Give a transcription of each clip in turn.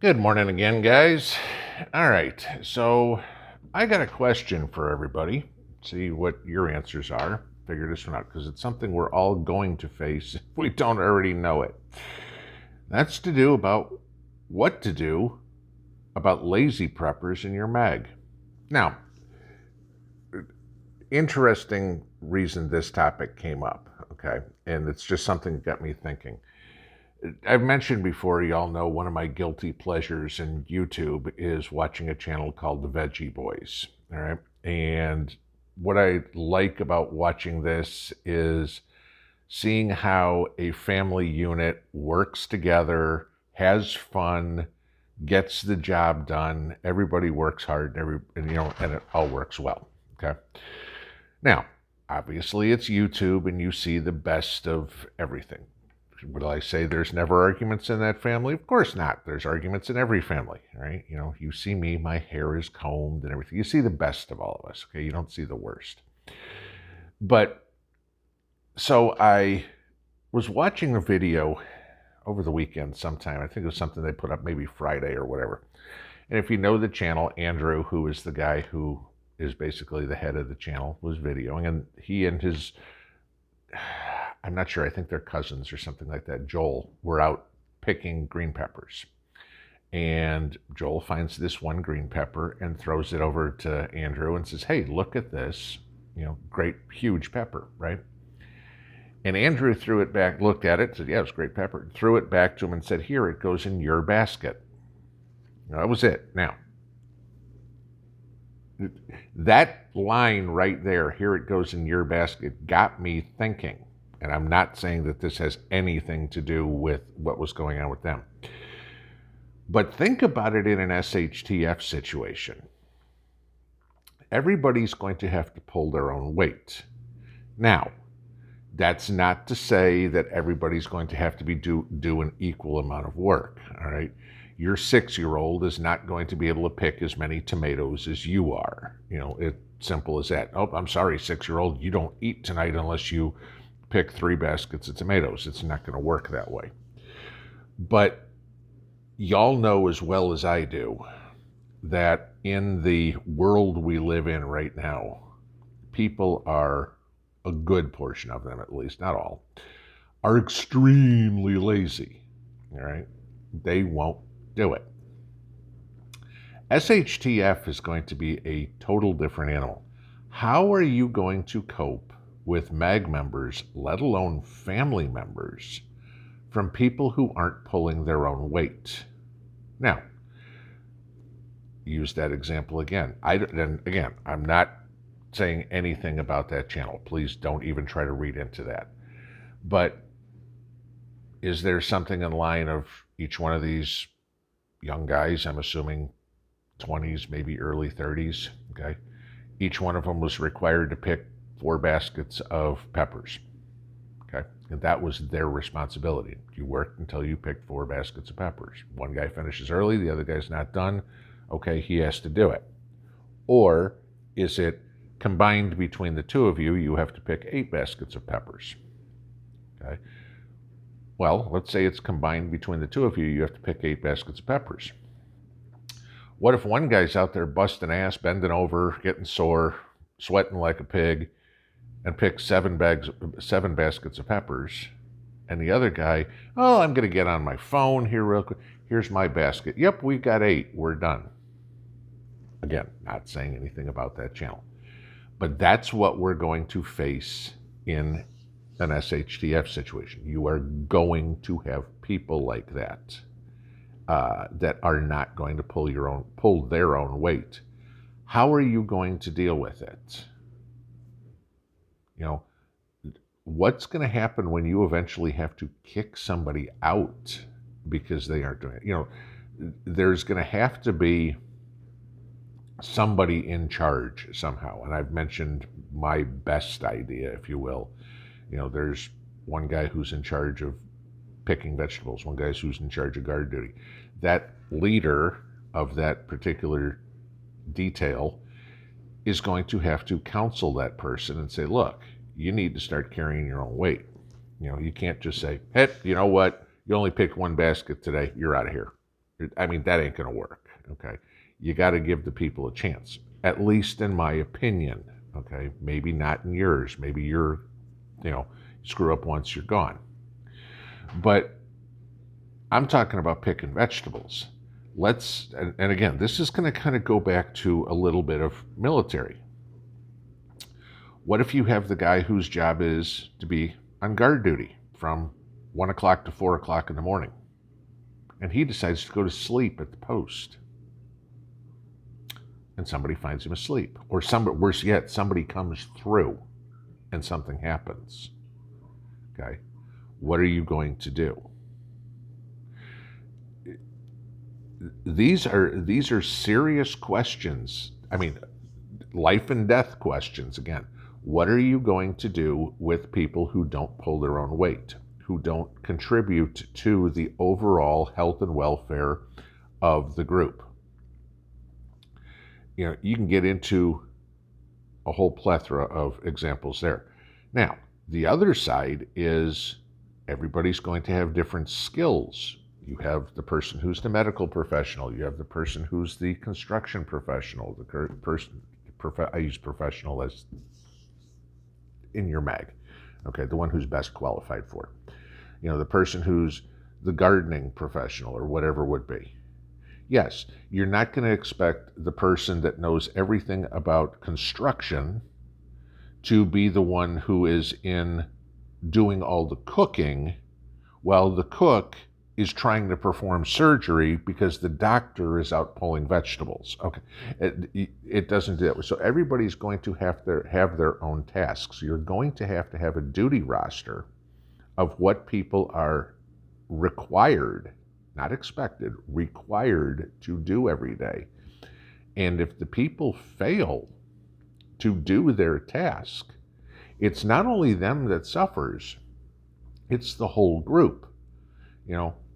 Good morning again, guys. All right, so I got a question for everybody. See what your answers are. Figure this one out because it's something we're all going to face if we don't already know it. That's to do about what to do about lazy preppers in your mag. Now, interesting reason this topic came up, okay? And it's just something that got me thinking. I've mentioned before, y'all know one of my guilty pleasures in YouTube is watching a channel called The Veggie Boys. All right. And what I like about watching this is seeing how a family unit works together, has fun, gets the job done. Everybody works hard, and it all works well. Okay. Now, obviously, it's YouTube, and you see the best of everything. Will I say there's never arguments in that family? Of course not. There's arguments in every family, right? You see me, my hair is combed and everything. You see the best of all of us, okay? You don't see the worst. But so I was watching a video over the weekend sometime. I think it was something they put up maybe Friday or whatever. And if you know the channel, Andrew, who is the guy who is basically the head of the channel, was videoing, and he and his I'm not sure, I think they're cousins or something like that, Joel, were out picking green peppers. And Joel finds this one green pepper and throws it over to Andrew and says, hey, look at this, great, huge pepper, right? And Andrew threw it back, looked at it, said, yeah, it's great pepper, threw it back to him and said, here, it goes in your basket. That was it. Now, that line right there, here it goes in your basket, got me thinking. And I'm not saying that this has anything to do with what was going on with them. But think about it in an SHTF situation. Everybody's going to have to pull their own weight. Now, that's not to say that everybody's going to have to be do an equal amount of work, all right? Your 6-year-old is not going to be able to pick as many tomatoes as you are. It's simple as that. Oh, I'm sorry, 6-year-old, you don't eat tonight unless you pick 3 baskets of tomatoes. It's not going to work that way. But y'all know as well as I do that in the world we live in right now, people are, a good portion of them at least, not all, are extremely lazy. All right? They won't do it. SHTF is going to be a total different animal. How are you going to cope with MAG members, let alone family members, from people who aren't pulling their own weight? Now, use that example again. I'm not saying anything about that channel. Please don't even try to read into that. But is there something in line of each one of these young guys, I'm assuming 20s, maybe early 30s, okay? Each one of them was required to pick 4 baskets of peppers, okay? And that was their responsibility. You worked until you picked 4 baskets of peppers. One guy finishes early, the other guy's not done, okay, he has to do it. Or is it combined between the two of you, you have to pick 8 baskets of peppers, okay? Well, let's say it's combined between the two of you, you have to pick 8 baskets of peppers. What if one guy's out there busting ass, bending over, getting sore, sweating like a pig, and picks 7 baskets of peppers, and the other guy, oh, I'm going to get on my phone here real quick. Here's my basket. Yep, we got 8. We're done. Again, not saying anything about that channel. But that's what we're going to face in an SHTF situation. You are going to have people like that that are not going to pull their own weight. How are you going to deal with it? What's going to happen when you eventually have to kick somebody out because they aren't doing it? There's going to have to be somebody in charge somehow. And I've mentioned my best idea, if you will. There's one guy who's in charge of picking vegetables, one guy who's in charge of guard duty. That leader of that particular detail is going to have to counsel that person and say, look, you need to start carrying your own weight. You can't just say, hey, you know what? You only picked 1 basket today. You're out of here. I mean, that ain't going to work, okay? You got to give the people a chance, at least in my opinion, okay? Maybe not in yours. Maybe you're, screw up once, you're gone. But I'm talking about picking vegetables. And again, this is going to kind of go back to a little bit of military. What if you have the guy whose job is to be on guard duty from 1 o'clock to 4 o'clock in the morning, and he decides to go to sleep at the post, and somebody finds him asleep, or worse yet, somebody comes through and something happens? Okay, what are you going to do? These are serious questions. I mean, life and death questions. Again, what are you going to do with people who don't pull their own weight, who don't contribute to the overall health and welfare of the group? You can get into a whole plethora of examples there. Now, the other side is everybody's going to have different skills. You have the person who's the medical professional. You have the person who's the construction professional. I use professional as in your mag. Okay, the one who's best qualified for it. The person who's the gardening professional or whatever would be. Yes, you're not going to expect the person that knows everything about construction to be the one who is in doing all the cooking while the cook is trying to perform surgery because the doctor is out pulling vegetables. Okay, it doesn't do that. So everybody's going to have their own tasks. You're going to have a duty roster of what people are required, not expected, required to do every day. And if the people fail to do their task, it's not only them that suffers, it's the whole group.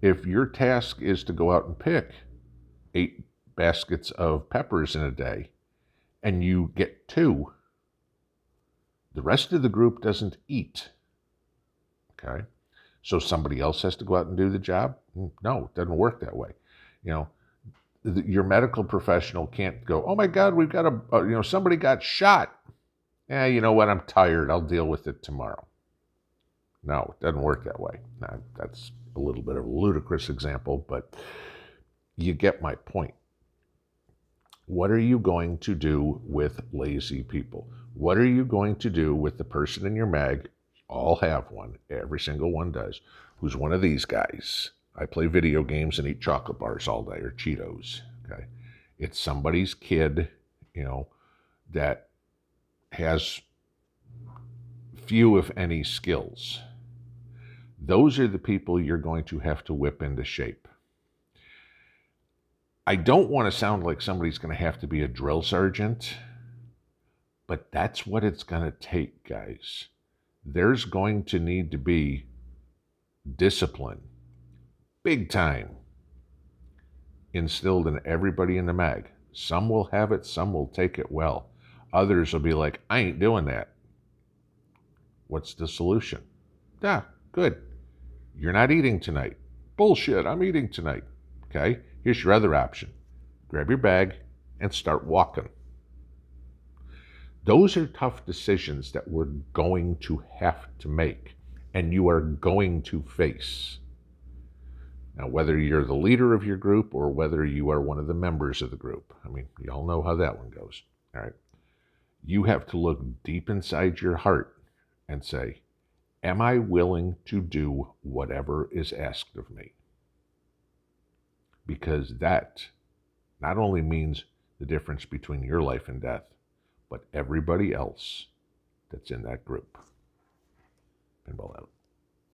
If your task is to go out and pick 8 baskets of peppers in a day and you get 2, the rest of the group doesn't eat. Okay? So somebody else has to go out and do the job? No, it doesn't work that way. Your medical professional can't go, oh my God, we've got somebody got shot. You know what? I'm tired. I'll deal with it tomorrow. No, it doesn't work that way. Now, that's a little bit of a ludicrous example, but you get my point. What are you going to do with lazy people? What are you going to do with the person in your mag? All have one. Every single one does. Who's one of these guys? I play video games and eat chocolate bars all day, or Cheetos. Okay, it's somebody's kid, that has few, if any, skills. Those are the people you're going to have to whip into shape. I don't want to sound like somebody's going to have to be a drill sergeant, but that's what it's going to take, guys. There's going to need to be discipline, big time, instilled in everybody in the mag. Some will have it, some will take it well. Others will be like, I ain't doing that. What's the solution? Yeah, good. You're not eating tonight. Bullshit, I'm eating tonight. Okay, here's your other option. Grab your bag and start walking. Those are tough decisions that we're going to have to make, and you are going to face. Now, whether you're the leader of your group or whether you are one of the members of the group, I mean, you all know how that one goes. All right. You have to look deep inside your heart and say, am I willing to do whatever is asked of me? Because that not only means the difference between your life and death, but everybody else that's in that group. Pinball out.